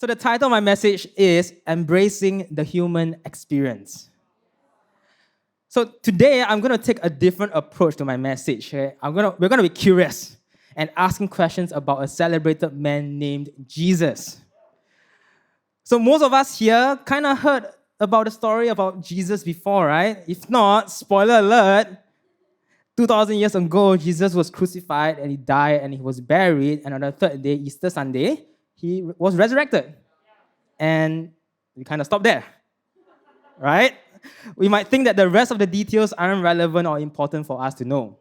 So the title of my message is Embracing the Human Experience. So today I'm going to take a different approach to my message. Okay? We're going to be curious and asking questions about a celebrated man named Jesus. So most of us here kind of heard about the story about Jesus before, right? If not, spoiler alert, 2,000 years ago, Jesus was crucified and he died and he was buried, and on the third day, Easter Sunday, he was resurrected. And we kind of stop there, right? We might think that the rest of the details aren't relevant or important for us to know.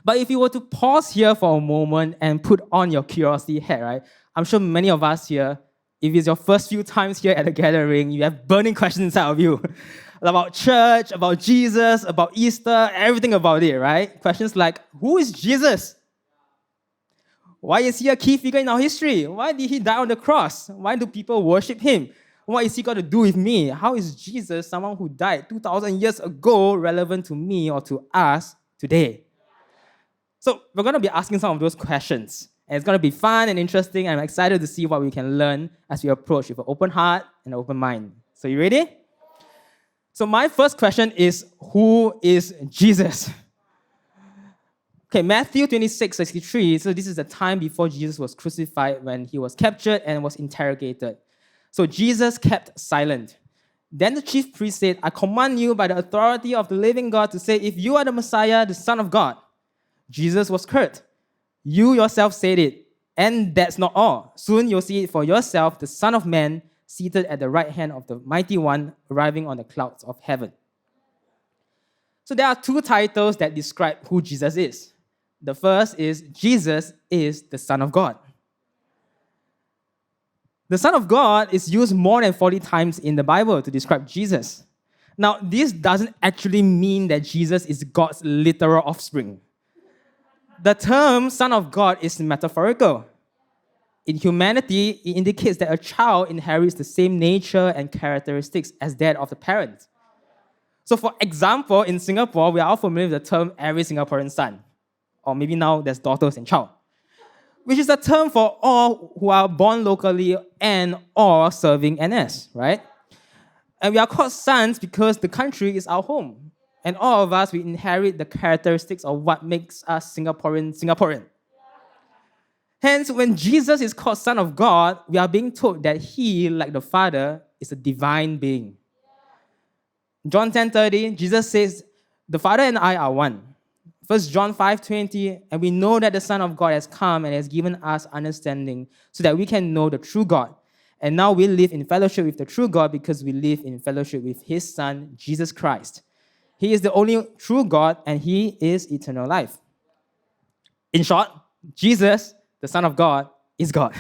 But if you were to pause here for a moment and put on your curiosity hat, right? I'm sure many of us here, if it's your first few times here at the gathering, you have burning questions inside of you about church, about Jesus, about Easter, everything about it, right? Questions like, who is Jesus? Why is he a key figure in our history? Why did he die on the cross? Why do people worship him? What is he got to do with me? How is Jesus, someone who died 2,000 years ago, relevant to me or to us today? So we're going to be asking some of those questions. And it's going to be fun and interesting. I'm excited to see what we can learn as we approach with an open heart and an open mind. So you ready? So my first question is, who is Jesus? Okay, Matthew 26:63. So this is the time before Jesus was crucified when he was captured and was interrogated. So Jesus kept silent. Then the chief priest said, I command you by the authority of the living God to say, if you are the Messiah, the Son of God. Jesus was curt. You yourself said it. And that's not all. Soon you'll see it for yourself, the Son of Man, seated at the right hand of the Mighty One, arriving on the clouds of heaven. So there are two titles that describe who Jesus is. The first is, Jesus is the Son of God. The Son of God is used more than 40 times in the Bible to describe Jesus. Now, this doesn't actually mean that Jesus is God's literal offspring. The term Son of God is metaphorical. In humanity, it indicates that a child inherits the same nature and characteristics as that of the parent. So for example, in Singapore, we are all familiar with the term every Singaporean son. Or maybe now there's daughters and child, which is a term for all who are born locally and or serving NS, right? And we are called sons because the country is our home. And all of us, we inherit the characteristics of what makes us Singaporean. Hence, when Jesus is called Son of God, we are being told that he, like the Father, is a divine being. John 10:30, Jesus says, the Father and I are one. 1 John 5:20, and we know that the Son of God has come and has given us understanding so that we can know the true God. And now we live in fellowship with the true God because we live in fellowship with his Son, Jesus Christ. He is the only true God and he is eternal life. In short, Jesus, the Son of God, is God.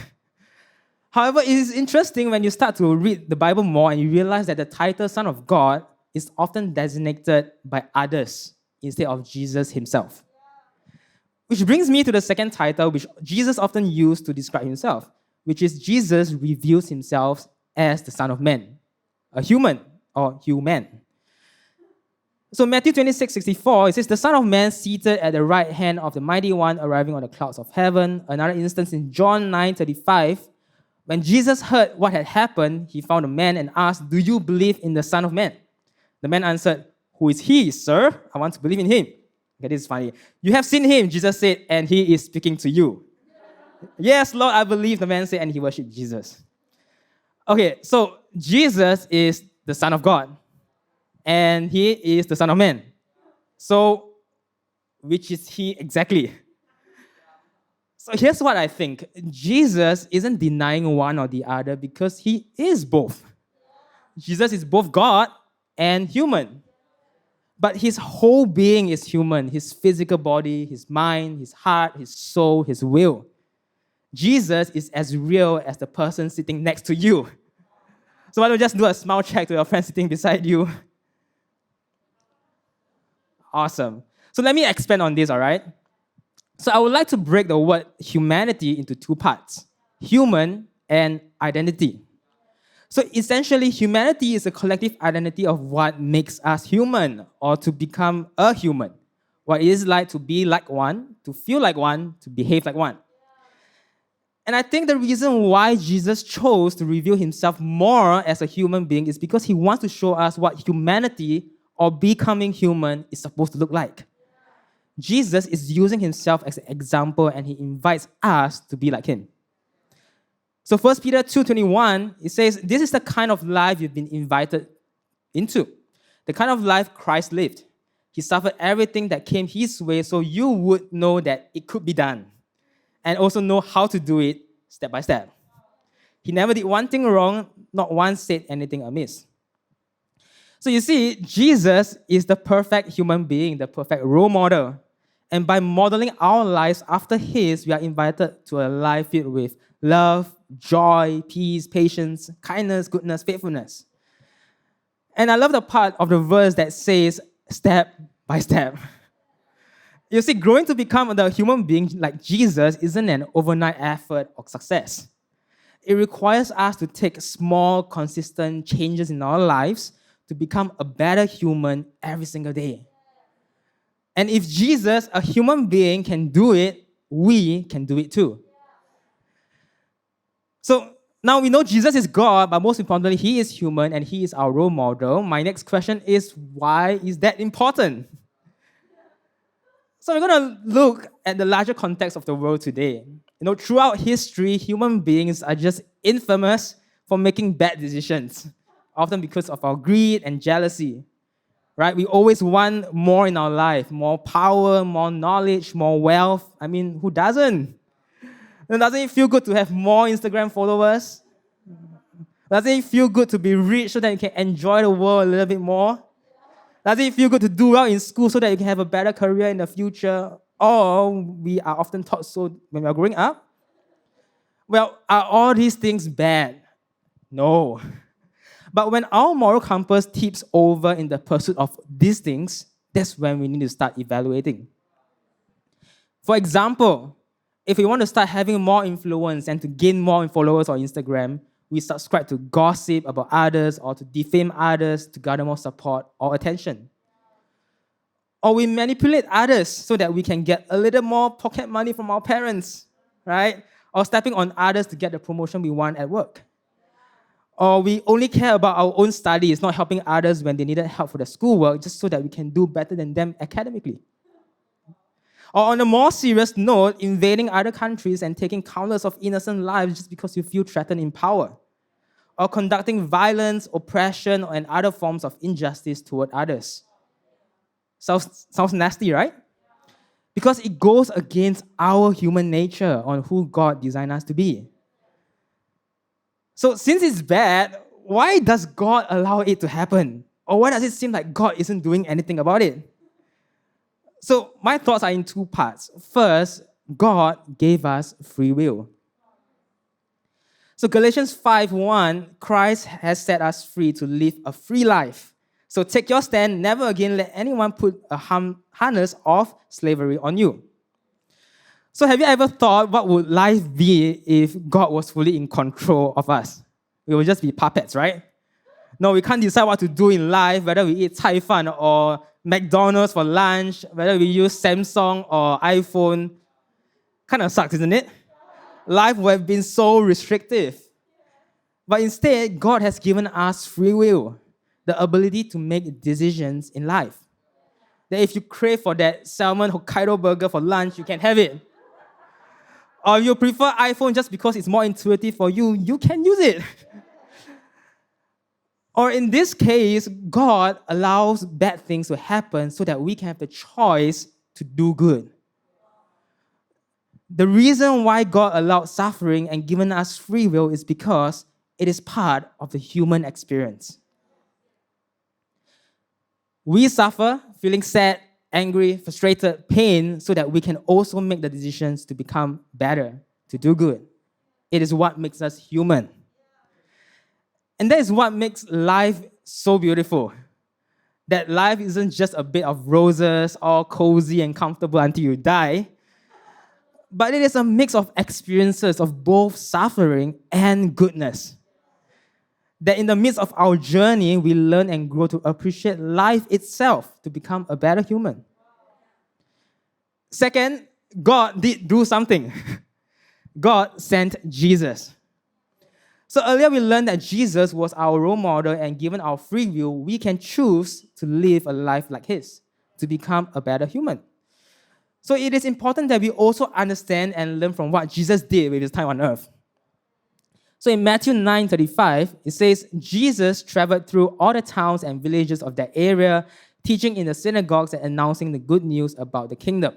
However, it is interesting when you start to read the Bible more and you realize that the title Son of God is often designated by others instead of Jesus himself. Which brings me to the second title, which Jesus often used to describe himself, which is Jesus reveals himself as the Son of Man, a human or human. So Matthew 26:64, it says, the Son of Man seated at the right hand of the Mighty One, arriving on the clouds of heaven. Another instance in John 9:35, when Jesus heard what had happened, he found a man and asked, do you believe in the Son of Man? The man answered, who is he, sir? I want to believe in him. Okay, this is funny. You have seen him, Jesus said, and he is speaking to you. Yes, Lord, I believe, the man said, and he worshipped Jesus. Okay, so Jesus is the Son of God. And he is the Son of Man. So, which is he exactly? So here's what I think. Jesus isn't denying one or the other because he is both. Jesus is both God and human. But his whole being is human. His physical body, his mind, his heart, his soul, his will. Jesus is as real as the person sitting next to you. So why don't you just do a smile check to your friend sitting beside you? Awesome. So let me expand on this, all right? So I would like to break the word humanity into two parts, human and identity. So essentially, humanity is a collective identity of what makes us human or to become a human. What it is like to be like one, to feel like one, to behave like one. And I think the reason why Jesus chose to reveal himself more as a human being is because he wants to show us what humanity or becoming human is supposed to look like. Jesus is using himself as an example and he invites us to be like him. So 1 Peter 2:21, it says, this is the kind of life you've been invited into. The kind of life Christ lived. He suffered everything that came his way so you would know that it could be done. And also know how to do it step by step. He never did one thing wrong, not once said anything amiss. So you see, Jesus is the perfect human being, the perfect role model. And by modeling our lives after his, we are invited to a life filled with love, joy, peace, patience, kindness, goodness, faithfulness. And I love the part of the verse that says, step by step. You see, growing to become the human being like Jesus isn't an overnight effort or success. It requires us to take small, consistent changes in our lives to become a better human every single day. And if Jesus, a human being, can do it, we can do it too. So now we know Jesus is God, but most importantly, he is human and he is our role model. My next question is, why is that important? So we're going to look at the larger context of the world today. Throughout history, human beings are just infamous for making bad decisions, often because of our greed and jealousy. Right? We always want more in our life, more power, more knowledge, more wealth. I mean, who doesn't? And doesn't it feel good to have more Instagram followers? Doesn't it feel good to be rich so that you can enjoy the world a little bit more? Does it feel good to do well in school so that you can have a better career in the future? Or we are often taught so when we are growing up? Well, are all these things bad? No. But when our moral compass tips over in the pursuit of these things, that's when we need to start evaluating. For example, if we want to start having more influence and to gain more followers on Instagram, we subscribe to gossip about others or to defame others to garner more support or attention. Or we manipulate others so that we can get a little more pocket money from our parents, right? Or stepping on others to get the promotion we want at work. Or we only care about our own studies, not helping others when they needed help for their schoolwork, just so that we can do better than them academically. Or on a more serious note, invading other countries and taking countless of innocent lives just because you feel threatened in power. Or conducting violence, oppression, and other forms of injustice toward others. Sounds nasty, right? Because it goes against our human nature on who God designed us to be. So since it's bad, why does God allow it to happen? Or why does it seem like God isn't doing anything about it? So my thoughts are in two parts. First, God gave us free will. So Galatians 5:1, Christ has set us free to live a free life. So take your stand, never again let anyone put a harness of slavery on you. So have you ever thought what would life be if God was fully in control of us? We would just be puppets, right? No, we can't decide what to do in life, whether we eat Cai Fan or McDonald's for lunch, whether we use Samsung or iPhone. Kind of sucks, isn't it? Life would have been so restrictive. But instead, God has given us free will, the ability to make decisions in life. That if you crave for that salmon Hokkaido burger for lunch, you can have it. Or if you prefer iPhone just because it's more intuitive for you, you can use it. Or in this case, God allows bad things to happen so that we can have the choice to do good. The reason why God allowed suffering and given us free will is because it is part of the human experience. We suffer, feeling sad, angry, frustrated, pain, so that we can also make the decisions to become better, to do good. It is what makes us human. And that is what makes life so beautiful. That life isn't just a bed of roses, all cozy and comfortable until you die. But it is a mix of experiences of both suffering and goodness. That in the midst of our journey, we learn and grow to appreciate life itself to become a better human. Second, God did do something. God sent Jesus. So earlier we learned that Jesus was our role model, and given our free will, we can choose to live a life like his, to become a better human. So it is important that we also understand and learn from what Jesus did with his time on earth. So in Matthew 9:35, it says, Jesus traveled through all the towns and villages of that area, teaching in the synagogues and announcing the good news about the kingdom.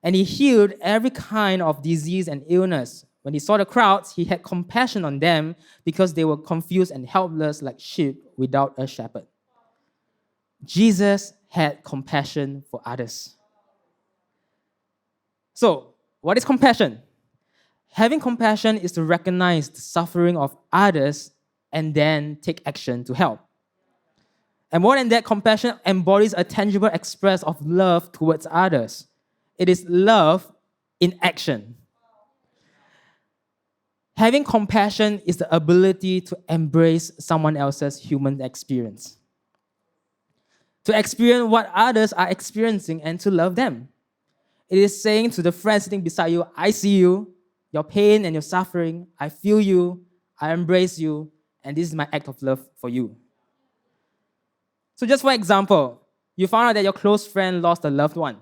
And he healed every kind of disease and illness. When he saw the crowds, he had compassion on them because they were confused and helpless like sheep without a shepherd. Jesus had compassion for others. So, what is compassion? Having compassion is to recognize the suffering of others and then take action to help. And more than that, compassion embodies a tangible expression of love towards others. It is love in action. Having compassion is the ability to embrace someone else's human experience, to experience what others are experiencing and to love them. It is saying to the friend sitting beside you, I see you, your pain and your suffering, I feel you, I embrace you, and this is my act of love for you. So just for example, you found out that your close friend lost a loved one.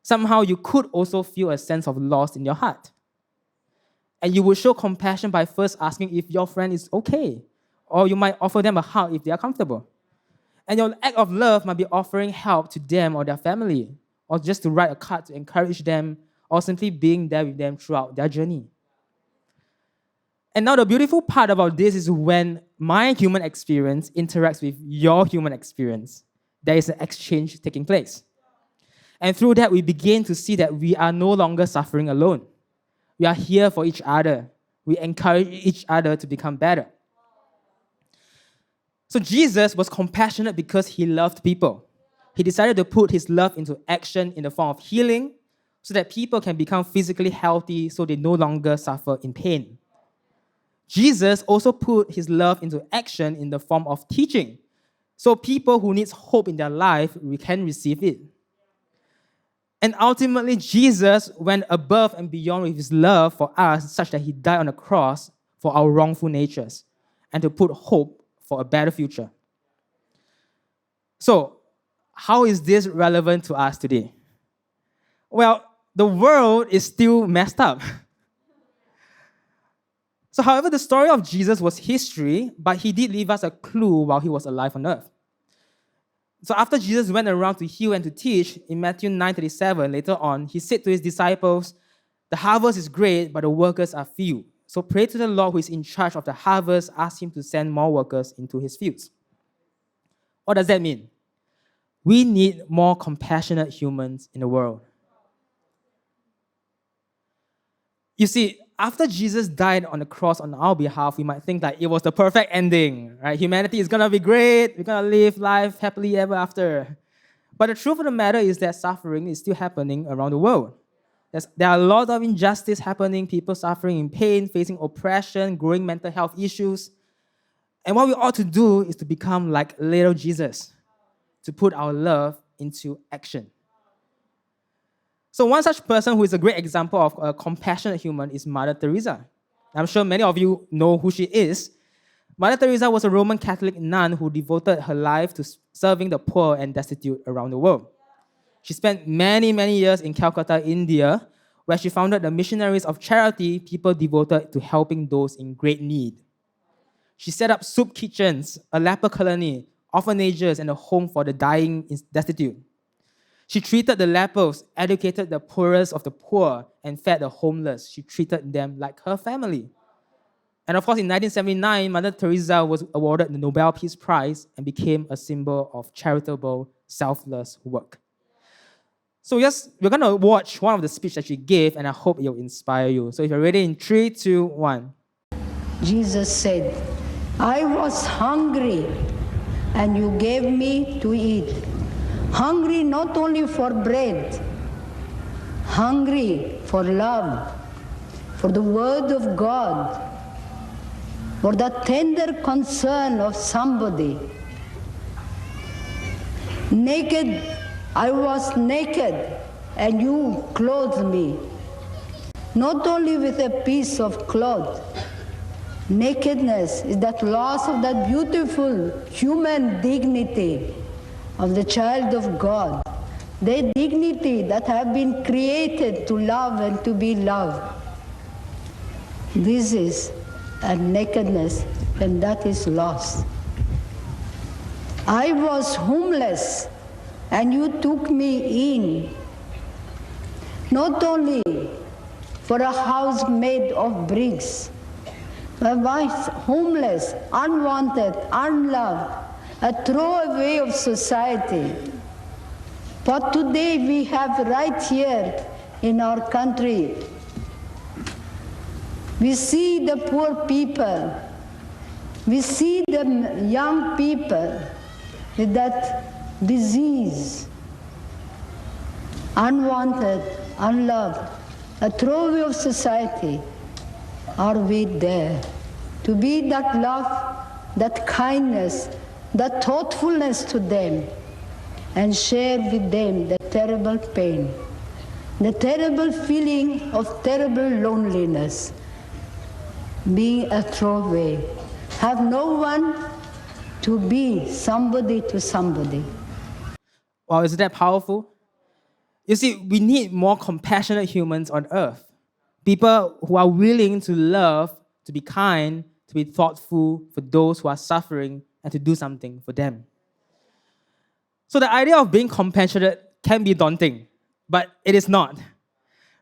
Somehow you could also feel a sense of loss in your heart. And you will show compassion by first asking if your friend is okay, or you might offer them a hug if they are comfortable. And your act of love might be offering help to them or their family, or just to write a card to encourage them, or simply being there with them throughout their journey. And now the beautiful part about this is when my human experience interacts with your human experience, there is an exchange taking place. And through that, we begin to see that we are no longer suffering alone. We are here for each other. We encourage each other to become better. So Jesus was compassionate because he loved people. He decided to put his love into action in the form of healing so that people can become physically healthy so they no longer suffer in pain. Jesus also put his love into action in the form of teaching so people who need hope in their life can receive it. And ultimately, Jesus went above and beyond with his love for us such that he died on the cross for our wrongful natures and to put hope for a better future. So, how is this relevant to us today? Well, the world is still messed up. So, however, the story of Jesus was history, but he did leave us a clue while he was alive on earth. So after Jesus went around to heal and to teach, in Matthew 9:37, later on, he said to his disciples, the harvest is great, but the workers are few. So pray to the Lord who is in charge of the harvest, ask him to send more workers into his fields. What does that mean? We need more compassionate humans in the world. You see, after Jesus died on the cross on our behalf, we might think that it was the perfect ending, right? Humanity is going to be great. We're going to live life happily ever after. But the truth of the matter is that suffering is still happening around the world. There are a lot of injustice happening, people suffering in pain, facing oppression, growing mental health issues. And what we ought to do is to become like little Jesus, to put our love into action. So one such person who is a great example of a compassionate human is Mother Teresa. I'm sure many of you know who she is. Mother Teresa was a Roman Catholic nun who devoted her life to serving the poor and destitute around the world. She spent many, many years in Calcutta, India, where she founded the Missionaries of Charity, people devoted to helping those in great need. She set up soup kitchens, a leper colony, orphanages, and a home for the dying destitute. She treated the lepers, educated the poorest of the poor, and fed the homeless. She treated them like her family. And of course, in 1979, Mother Teresa was awarded the Nobel Peace Prize and became a symbol of charitable, selfless work. So yes, we're going to watch one of the speeches that she gave, and I hope it will inspire you. So if you're ready, in 3, 2, 1. Jesus said, I was hungry, and you gave me to eat. Hungry not only for bread, hungry for love, for the word of God, for the tender concern of somebody. Naked, I was naked, and you clothed me. not only with a piece of cloth. Nakedness is that loss of that beautiful human dignity of the child of God, the dignity that have been created to love and to be loved. This is a nakedness, and that is lost. I was homeless, and you took me in, not only for a house made of bricks, but I was homeless, unwanted, unloved, a throwaway of society. But today we have right here in our country, we see the poor people, we see the young people with that disease, unwanted, unloved, a throwaway of society. Are we there to be that love, that kindness, that thoughtfulness to them, and share with them the terrible pain, the terrible feeling of terrible loneliness, being a throwaway, have no one to be somebody to somebody. Wow, isn't that powerful? You see, we need more compassionate humans on earth. People who are willing to love, to be kind, to be thoughtful for those who are suffering, and to do something for them. So the idea of being compassionate can be daunting, but it is not.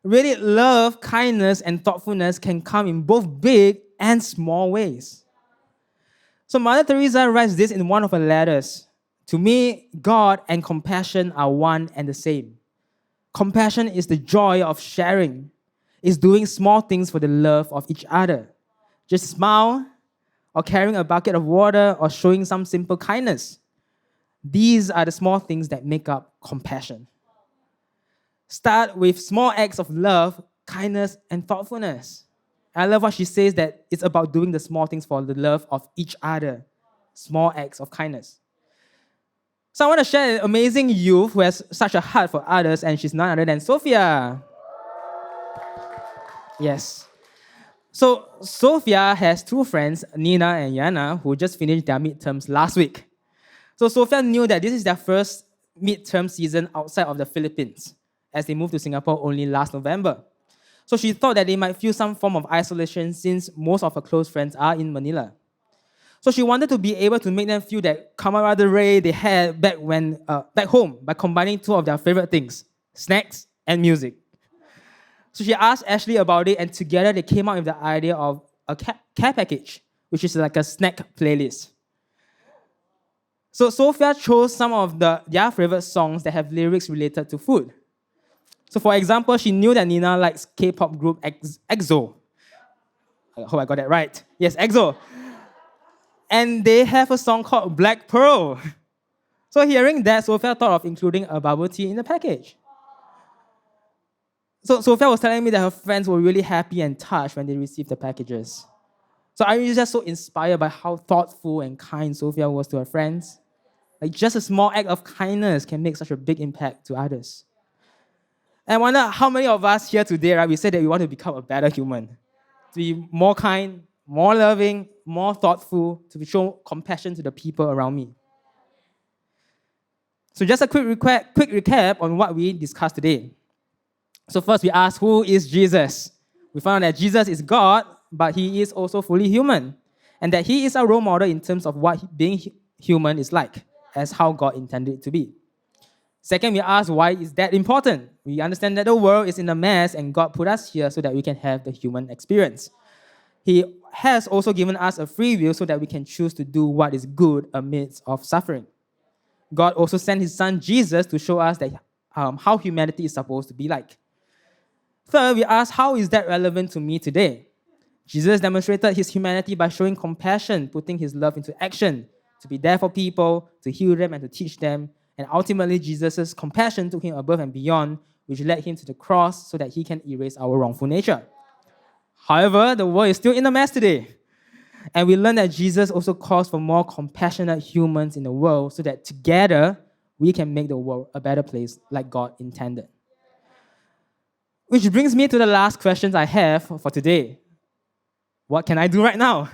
Really, love, kindness, and thoughtfulness can come in both big and small ways. So Mother Teresa writes this in one of her letters. To me, God and compassion are one and the same. Compassion is the joy of sharing. It's doing small things for the love of each other. Just smile, or carrying a bucket of water, or showing some simple kindness. These are the small things that make up compassion. Start with small acts of love, kindness, and thoughtfulness. I love what she says, that it's about doing the small things for the love of each other. Small acts of kindness. So I want to share an amazing youth who has such a heart for others, and she's none other than Sophia. Yes. So Sophia has two friends, Nina and Yana, who just finished their midterms last week. So Sophia knew that this is their first midterm season outside of the Philippines, as they moved to Singapore only last November. So she thought that they might feel some form of isolation since most of her close friends are in Manila. So she wanted to be able to make them feel that camaraderie they had back home by combining two of their favorite things, snacks and music. So she asked Ashley about it, and together they came up with the idea of a care package, which is like a snack playlist. So Sophia chose some of their favorite songs that have lyrics related to food. So for example, she knew that Nina likes K-pop group EXO. I hope I got that right. Yes, EXO. And they have a song called Black Pearl. So hearing that, Sophia thought of including a bubble tea in the package. So Sophia was telling me that her friends were really happy and touched when they received the packages. So I was just so inspired by how thoughtful and kind Sophia was to her friends. Like just a small act of kindness can make such a big impact to others. And I wonder how many of us here today, right, we said that we want to become a better human. To be more kind, more loving, more thoughtful, to show compassion to the people around me. So just a quick recap on what we discussed today. So first we asked, who is Jesus? We found that Jesus is God, but he is also fully human. And that he is our role model in terms of what being human is like, as how God intended it to be. Second, we asked, why is that important? We understand that the world is in a mess and God put us here so that we can have the human experience. He has also given us a free will so that we can choose to do what is good amidst of suffering. God also sent his son Jesus to show us that how humanity is supposed to be like. Third, we asked, how is that relevant to me today? Jesus demonstrated his humanity by showing compassion, putting his love into action, to be there for people, to heal them and to teach them. And ultimately, Jesus' compassion took him above and beyond, which led him to the cross so that he can erase our wrongful nature. However, the world is still in a mess today. And we learned that Jesus also calls for more compassionate humans in the world so that together we can make the world a better place like God intended. Which brings me to the last questions I have for today. What can I do right now?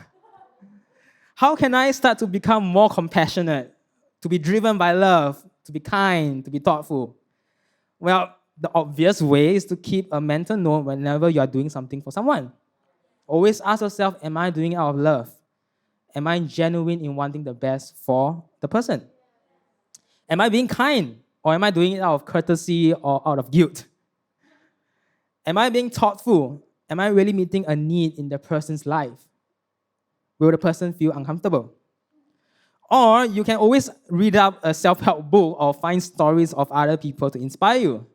How can I start to become more compassionate, to be driven by love, to be kind, to be thoughtful? Well, the obvious way is to keep a mental note whenever you are doing something for someone. Always ask yourself, am I doing it out of love? Am I genuine in wanting the best for the person? Am I being kind? Or am I doing it out of courtesy or out of guilt? Am I being thoughtful? Am I really meeting a need in the person's life? Will the person feel uncomfortable? Or you can always read up a self-help book or find stories of other people to inspire you.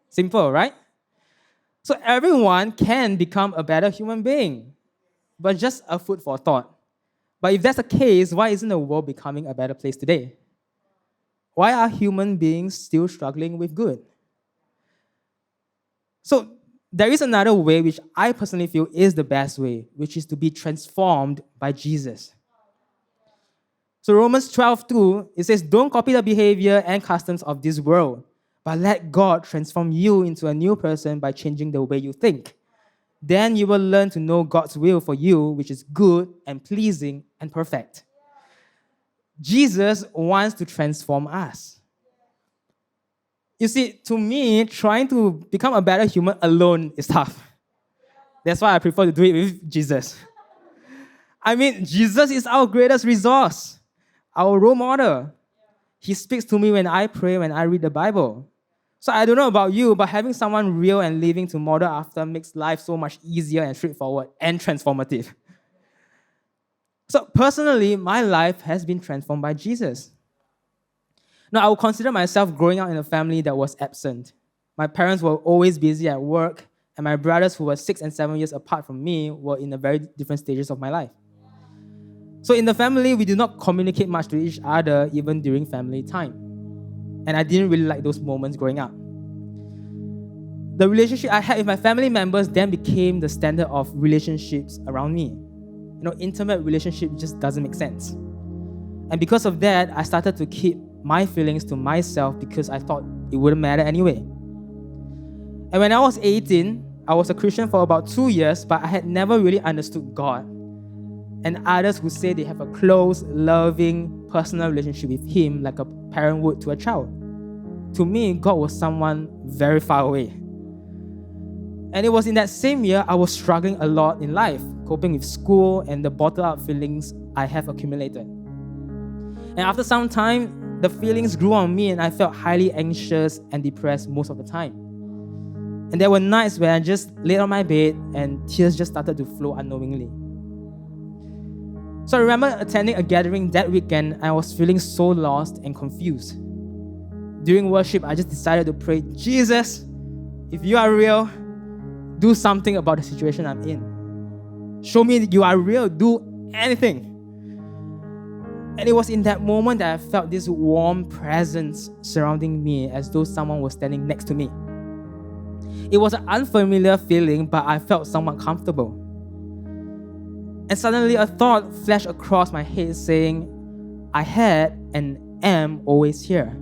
Simple, right? So everyone can become a better human being, but just a food for thought. But if that's the case, why isn't the world becoming a better place today? Why are human beings still struggling with good? So there is another way which I personally feel is the best way, which is to be transformed by Jesus. So Romans 12:2, it says, don't copy the behavior and customs of this world, but let God transform you into a new person by changing the way you think. Then you will learn to know God's will for you, which is good and pleasing and perfect. Jesus wants to transform us. You see, to me, trying to become a better human alone is tough. That's why I prefer to do it with Jesus. I mean, Jesus is our greatest resource, our role model. He speaks to me when I pray, when I read the Bible. So I don't know about you, but having someone real and living to model after makes life so much easier and straightforward and transformative. So personally, my life has been transformed by Jesus. Now, I would consider myself growing up in a family that was absent. My parents were always busy at work, and my brothers, who were 6 and 7 years apart from me, were in a very different stages of my life. So in the family, we did not communicate much to each other, even during family time. And I didn't really like those moments growing up. The relationship I had with my family members then became the standard of relationships around me. You know, intimate relationship just doesn't make sense. And because of that, I started to keep my feelings to myself because I thought it wouldn't matter anyway. And when I was 18, I was a Christian for about 2 years, but I had never really understood God. And others who say they have a close, loving, personal relationship with Him like a parent would to a child. To me, God was someone very far away. And it was in that same year I was struggling a lot in life, coping with school and the bottled-up feelings I have accumulated. And after some time, the feelings grew on me and I felt highly anxious and depressed most of the time. And there were nights when I just lay on my bed and tears just started to flow unknowingly. So I remember attending a gathering that weekend and I was feeling so lost and confused. During worship, I just decided to pray, Jesus, if you are real, do something about the situation I'm in. Show me that you are real, do anything. And it was in that moment that I felt this warm presence surrounding me as though someone was standing next to me. It was an unfamiliar feeling, but I felt somewhat comfortable. And suddenly a thought flashed across my head saying, I had and am always here.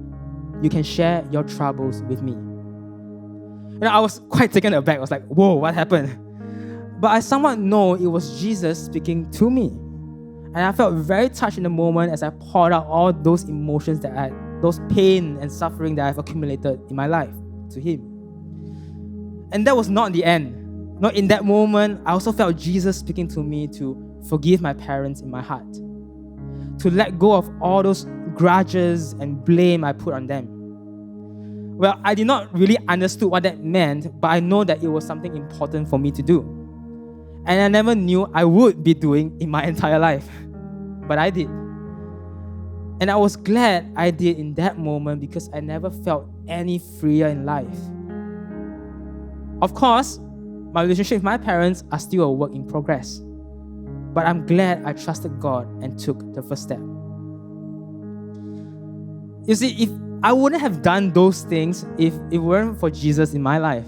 You can share your troubles with me. And I was quite taken aback. I was like, whoa, what happened? But I somewhat know it was Jesus speaking to me. And I felt very touched in the moment as I poured out all those emotions those pain and suffering that I've accumulated in my life to Him. And that was not the end. Not in that moment, I also felt Jesus speaking to me to forgive my parents in my heart, to let go of all those grudges and blame I put on them. Well, I did not really understand what that meant, but I know that it was something important for me to do. And I never knew I would be doing in my entire life. But I did. And I was glad I did in that moment because I never felt any freer in life. Of course, my relationship with my parents are still a work in progress. But I'm glad I trusted God and took the first step. You see, if I wouldn't have done those things if it weren't for Jesus in my life.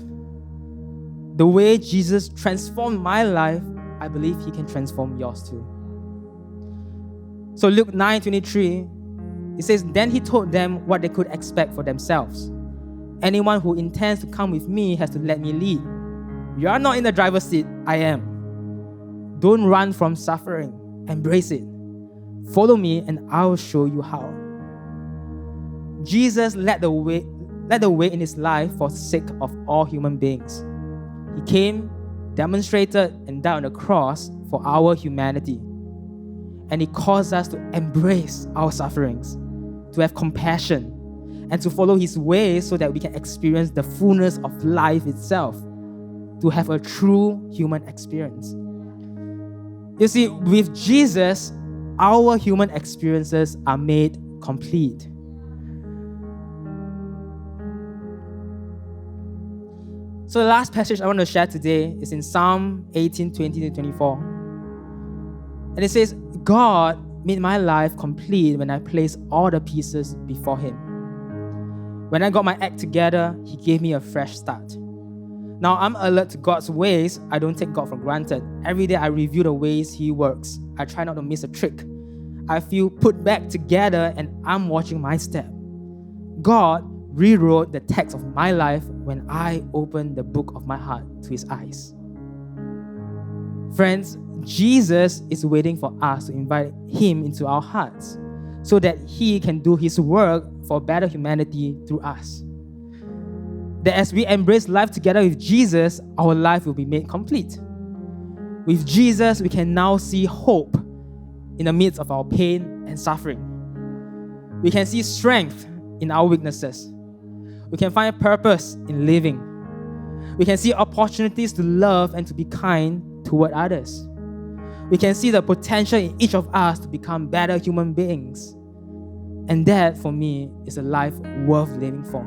The way Jesus transformed my life, I believe He can transform yours too. So Luke 9:23, it says, Then He told them what they could expect for themselves. Anyone who intends to come with me has to let me lead, You are not in the driver's seat, I am. Don't run from suffering. Embrace it. Follow me and I will show you how. Jesus led the way in his life for the sake of all human beings. He came, demonstrated, and died on the cross for our humanity. And he calls us to embrace our sufferings, to have compassion, and to follow his ways so that we can experience the fullness of life itself, to have a true human experience. You see, with Jesus, our human experiences are made complete. So the last passage I want to share today is in Psalm 18, 20-24. And it says, God made my life complete when I placed all the pieces before him. When I got my act together, he gave me a fresh start. Now I'm alert to God's ways. I don't take God for granted. Every day I review the ways he works. I try not to miss a trick. I feel put back together and I'm watching my step. God rewrote the text of my life when I opened the book of my heart to his eyes. Friends, Jesus is waiting for us to invite him into our hearts so that he can do his work for better humanity through us. That as we embrace life together with Jesus, our life will be made complete. With Jesus, we can now see hope in the midst of our pain and suffering. We can see strength in our weaknesses. We can find purpose in living. We can see opportunities to love and to be kind toward others. We can see the potential in each of us to become better human beings. And that, for me, is a life worth living for.